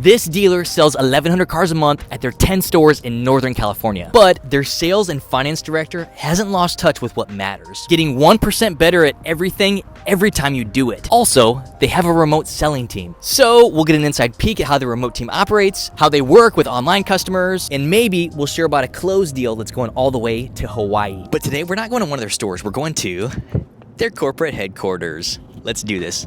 This dealer sells 1,100 cars a month at their 10 stores in Northern California. But their sales and finance director hasn't lost touch with what matters, getting 1% better at everything every time you do it. Also, they have a remote selling team. So we'll get an inside peek at how the remote team operates, how they work with online customers, and maybe we'll share about a closed deal that's going all the way to Hawaii. But today we're not going to one of their stores, we're going to their corporate headquarters. Let's do this.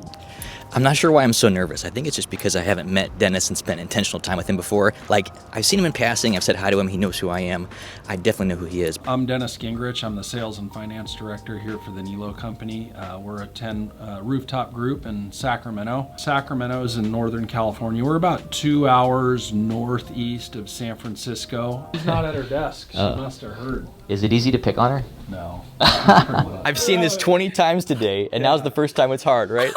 I'm not sure why I'm so nervous. I think it's just because I haven't met Dennis and spent intentional time with him before. Like, I've seen him in passing, I've said hi to him, he knows who I am. I definitely know who he is. I'm Dennis Gingrich. I'm the sales and finance director here for the NielloGo Company. We're a 10 rooftop group in Sacramento. Sacramento is in Northern California. We're about 2 hours northeast of San Francisco. She's not at her desk. She must have heard. Is it easy to pick on her? No. I've seen this 20 times today, and now's the first time it's hard, right?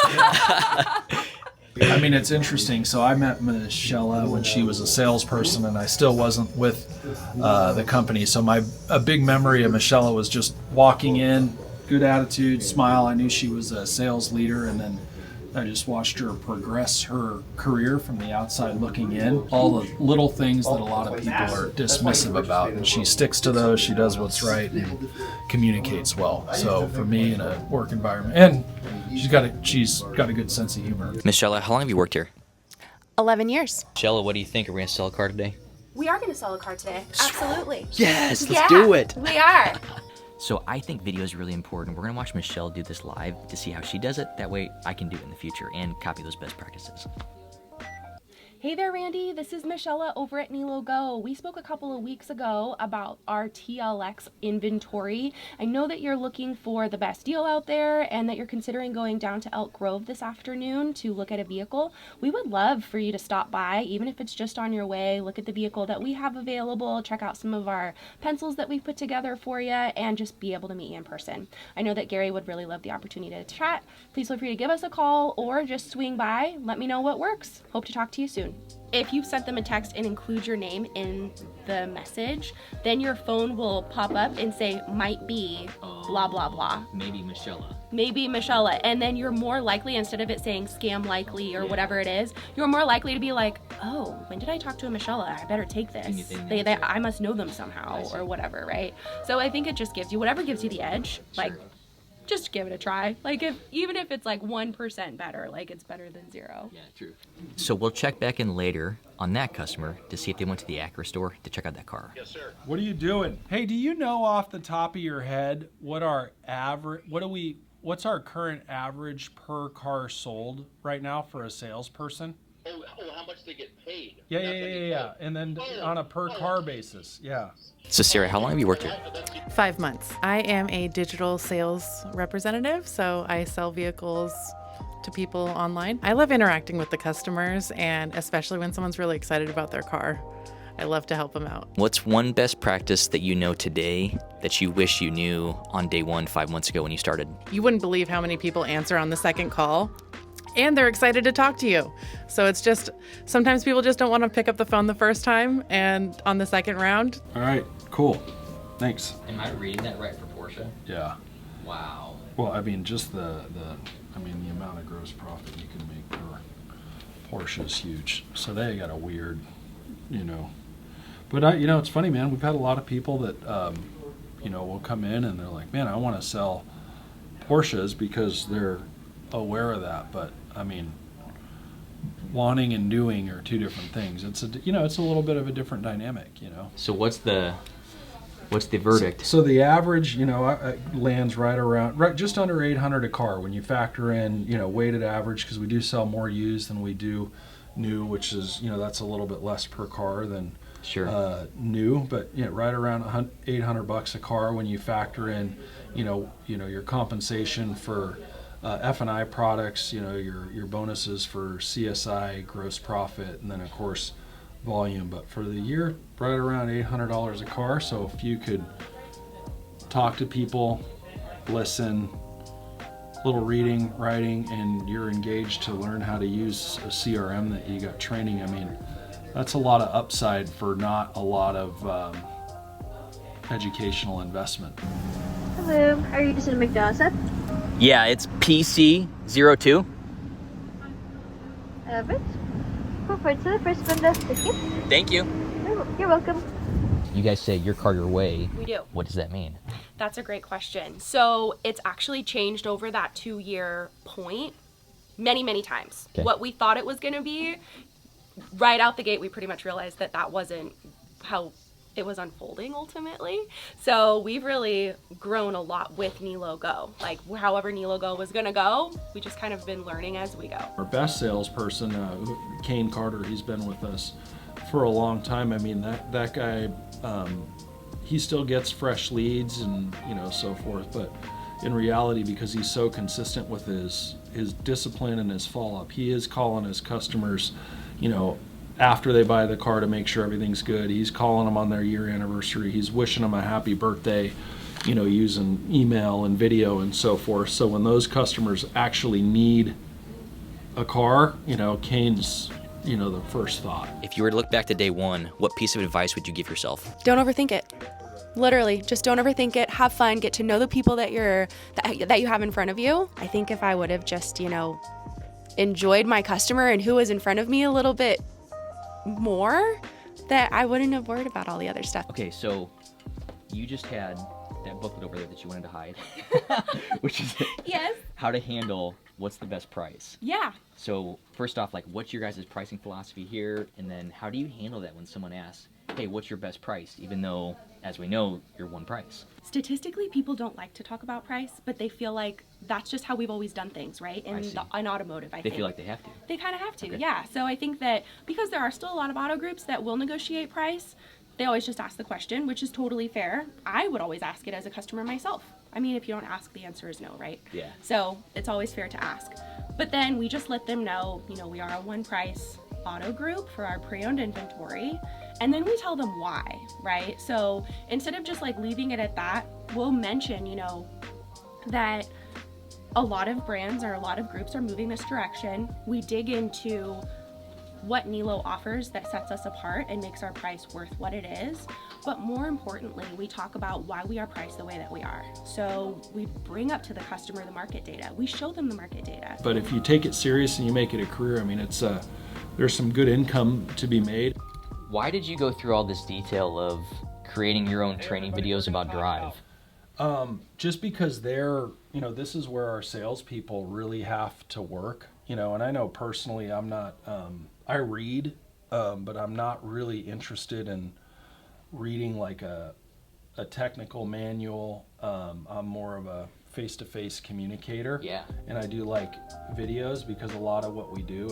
I mean, it's interesting. So I met Michelle when she was a salesperson, and I still wasn't with the company. So a big memory of Michelle was just walking in, good attitude, smile. I knew she was a sales leader, and then I just watched her progress her career from the outside looking in. All the little things that a lot of people are dismissive about, and she sticks to those. She does what's right and communicates well. So for me, in a work environment, and she's got a good sense of humor. Michelle, how long have you worked here? 11 years. Michelle, what do you think? Are we gonna sell a car today? We are going to sell a car today. Absolutely. Yes, let's do it. We are. So I think video is really important. We're gonna watch Michelle do this live to see how she does it. That way I can do it in the future and copy those best practices. Hey there, Randy. This is Michelle over at NielloGo. We spoke a couple of weeks ago about our TLX inventory. I know that you're looking for the best deal out there and that you're considering going down to Elk Grove this afternoon to look at a vehicle. We would love for you to stop by, even if it's just on your way, look at the vehicle that we have available, check out some of our pencils that we've put together for you, and just be able to meet you in person. I know that Gary would really love the opportunity to chat. Please feel free to give us a call or just swing by. Let me know what works. Hope to talk to you soon. If you sent them a text and include your name in the message, then your phone will pop up and say, might be blah, blah, blah. Maybe Michelle. Maybe Michelle. And then you're more likely, instead of it saying scam likely or whatever it is, you're more likely to be like, oh, when did I talk to a Michelle? I better take this. I must know them somehow or whatever, right? So I think it just gives you, whatever gives you the edge, like, just give it a try. Like, even if it's like 1% better, like, it's better than zero. Yeah, true. So we'll check back in later on that customer to see if they went to the Acura store to check out that car. Yes, sir. What are you doing? Hey, do you know off the top of your head what our average, what's our current average per car sold right now for a salesperson? Oh, how much they get paid? Yeah. And then on a per car basis, yeah. So Sarah, how long have you worked here? 5 months. I am a digital sales representative, so I sell vehicles to people online. I love interacting with the customers, and especially when someone's really excited about their car. I love to help them out. What's one best practice that you know today that you wish you knew on day one 5 months ago when you started? You wouldn't believe how many people answer on the second call, and they're excited to talk to you. So it's just, sometimes people just don't want to pick up the phone the first time, and on the second round. All right, cool. Thanks. Am I reading that right for Porsche? Yeah. Wow. Well, I mean, just the amount of gross profit you can make per Porsche is huge. So they got a weird, But it's funny, man. We've had a lot of people that, will come in and they're like, man, I want to sell Porsches because they're aware of that. But I mean, wanting and doing are two different things. It's a little bit of a different dynamic, So what's the verdict? So the average, lands right just under 800 a car when you factor in, weighted average, because we do sell more used than we do new, which is, that's a little bit less per car than new, but right around 800 bucks a car when you factor in, your compensation for F&I products, your bonuses for CSI, gross profit, and then of course volume. But for the year, right around $800 a car. So if you could talk to people, listen, little reading, writing, and you're engaged to learn how to use a CRM that you got training, I mean, that's a lot of upside for not a lot of educational investment. Hello, are you just in McDonald's? Yeah, it's PC02. Have it? Cool. for the first window ticket. Thank you. You're welcome. You guys say your car, your way. We do. What does that mean? That's a great question. So it's actually changed over that 2-year point many times. Okay. What we thought it was going to be, right out the gate, we pretty much realized that that wasn't how it was unfolding ultimately. So we've really grown a lot with NielloGo. Like however NielloGo was going to go, we just kind of been learning as we go. Our best salesperson, Kane Carter, he's been with us for a long time. I mean, that guy, he still gets fresh leads and so forth, but in reality, because he's so consistent with his discipline and his follow-up, he is calling his customers after they buy the car to make sure everything's good. He's calling them on their year anniversary. He's wishing them a happy birthday, using email and video and so forth. So when those customers actually need a car, Kane's the first thought. If you were to look back to day one, what piece of advice would you give yourself? Don't overthink it. Literally, just don't overthink it. Have fun. Get to know the people that you have in front of you. I think if I would have just, enjoyed my customer and who was in front of me a little bit more, that I wouldn't have worried about all the other stuff. Okay, so you just had that booklet over there that you wanted to hide, which is Yes. how to handle what's the best price. Yeah. So first off, what's your guys' pricing philosophy here? And then how do you handle that when someone asks, hey, what's your best price? Even though, as we know, you're one price. Statistically, people don't like to talk about price, but they feel like that's just how we've always done things, right? In automotive, I think. They feel like they have to. They kind of have to, Okay. yeah. So I think that because there are still a lot of auto groups that will negotiate price, they always just ask the question, which is totally fair. I would always ask it as a customer myself. I mean, if you don't ask, the answer is no, right? Yeah. So it's always fair to ask. But then we just let them know, we are a one price auto group for our pre-owned inventory. And then we tell them why, right? So instead of just leaving it at that, we'll mention, that a lot of brands or a lot of groups are moving this direction. We dig into what Niello offers that sets us apart and makes our price worth what it is. But more importantly, we talk about why we are priced the way that we are. So we bring up to the customer the market data. We show them the market data. But if you take it serious and you make it a career, I mean, it's there's some good income to be made. Why did you go through all this detail of creating your own training videos about Drive? Just because this is where our salespeople really have to work, and I know personally I'm not, I read, but I'm not really interested in reading like a technical manual. I'm more of a face-to-face communicator. Yeah. And I do like videos because a lot of what we do,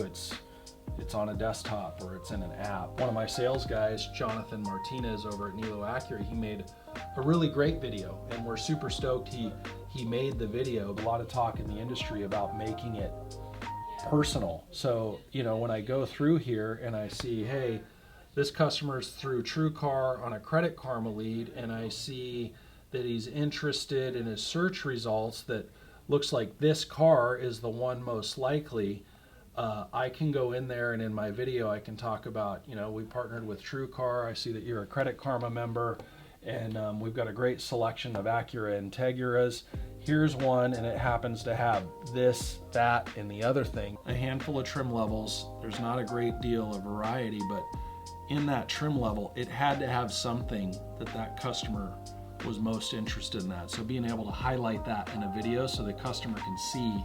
it's on a desktop or it's in an app. One of my sales guys, Jonathan Martinez over at Niello Acura, he made a really great video, and we're super stoked he made the video. A lot of talk in the industry about making it personal. So, when I go through here and I see, hey, this customer's through TrueCar on a Credit Karma lead, and I see that he's interested in his search results that looks like this car is the one most likely. I can go in there and in my video I can talk about, we partnered with TrueCar. I see that you're a Credit Karma member, and we've got a great selection of Acura Integras. Here's one, and it happens to have this, that, and the other thing. A handful of trim levels. There's not a great deal of variety, but in that trim level, it had to have something that customer was most interested in that. So being able to highlight that in a video so the customer can see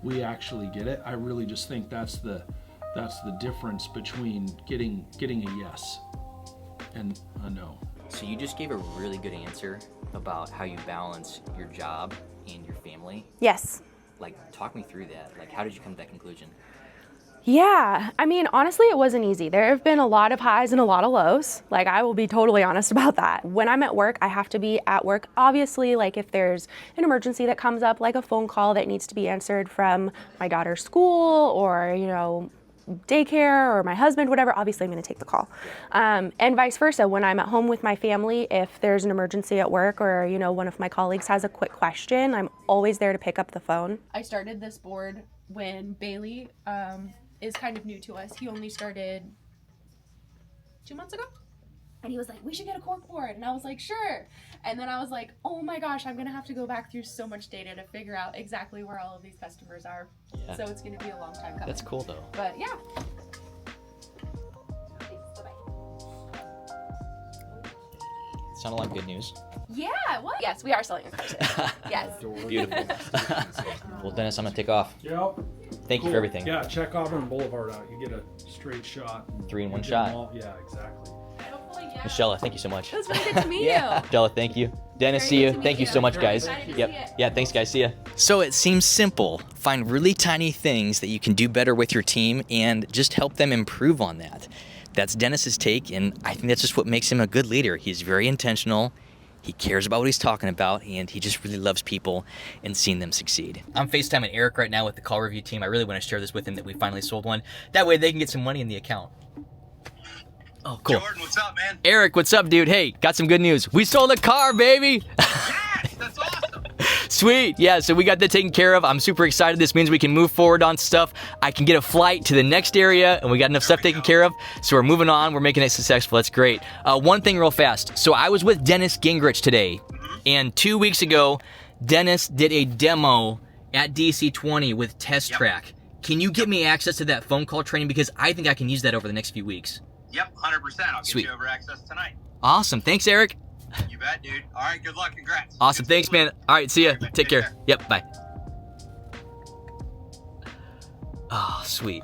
we actually get it, I really just think that's the difference between getting a yes and a no. So you just gave a really good answer about how you balance your job and your family. Yes. Talk me through that. How did you come to that conclusion? Yeah, I mean, honestly, it wasn't easy. There have been a lot of highs and a lot of lows. I will be totally honest about that. When I'm at work, I have to be at work. Obviously, if there's an emergency that comes up, like a phone call that needs to be answered from my daughter's school or, daycare or my husband, whatever, obviously I'm going to take the call. And vice versa. When I'm at home with my family, if there's an emergency at work or, one of my colleagues has a quick question, I'm always there to pick up the phone. I started this board when Bailey is kind of new to us. He only started 2 months ago. And he was like, we should get a cork board. And I was like, sure. And then I was like, oh my gosh, I'm going to have to go back through so much data to figure out exactly where all of these customers are. Yeah. So it's going to be a long time coming. That's cool though. But yeah. Sounded like good news. Yeah, what? Yes, we are selling a car today. Yes. Beautiful. Well, Dennis, I'm gonna take off. Yep. Thank you for everything. Yeah, check Auburn Boulevard out. You get a straight shot. 3 in 1 You get shot. them all- Yeah, exactly. Hopefully, yeah. Michelle, thank you so much. It was really good to meet you. Michelle, thank you. Dennis, Very see good you. to meet Thank you you. so much, Very guys. excited to Yep. see it. Yeah, thanks, guys. See ya. So it seems simple. Find really tiny things that you can do better with your team and just help them improve on that. That's Dennis's take, and I think that's just what makes him a good leader. He's very intentional. He cares about what he's talking about, and he just really loves people and seeing them succeed. I'm FaceTiming Eric right now with the call review team. I really want to share this with him that we finally sold one. That way they can get some money in the account. Oh, cool. Jordan, what's up, man? Eric, what's up, dude? Hey, got some good news. We sold a car, baby! Yes, that's awesome. Sweet. Yeah, so we got that taken care of. I'm super excited. This means we can move forward on stuff. I can get a flight to the next area, and we got enough stuff taken care of. So we're moving on. We're making it successful. That's great. One thing real fast. So I was with Dennis Gingrich today, and 2 weeks ago, Dennis did a demo at DC20 with Test Track. Can you give me access to that phone call training? Because I think I can use that over the next few weeks. Yep, 100%. I'll Sweet. get you over access tonight. Awesome. Thanks, Eric. You bet, dude. All right, good luck. Congrats. Awesome. Good Thanks, to meet man. All right, see ya. you. Take care. Yep, bye. Oh, sweet.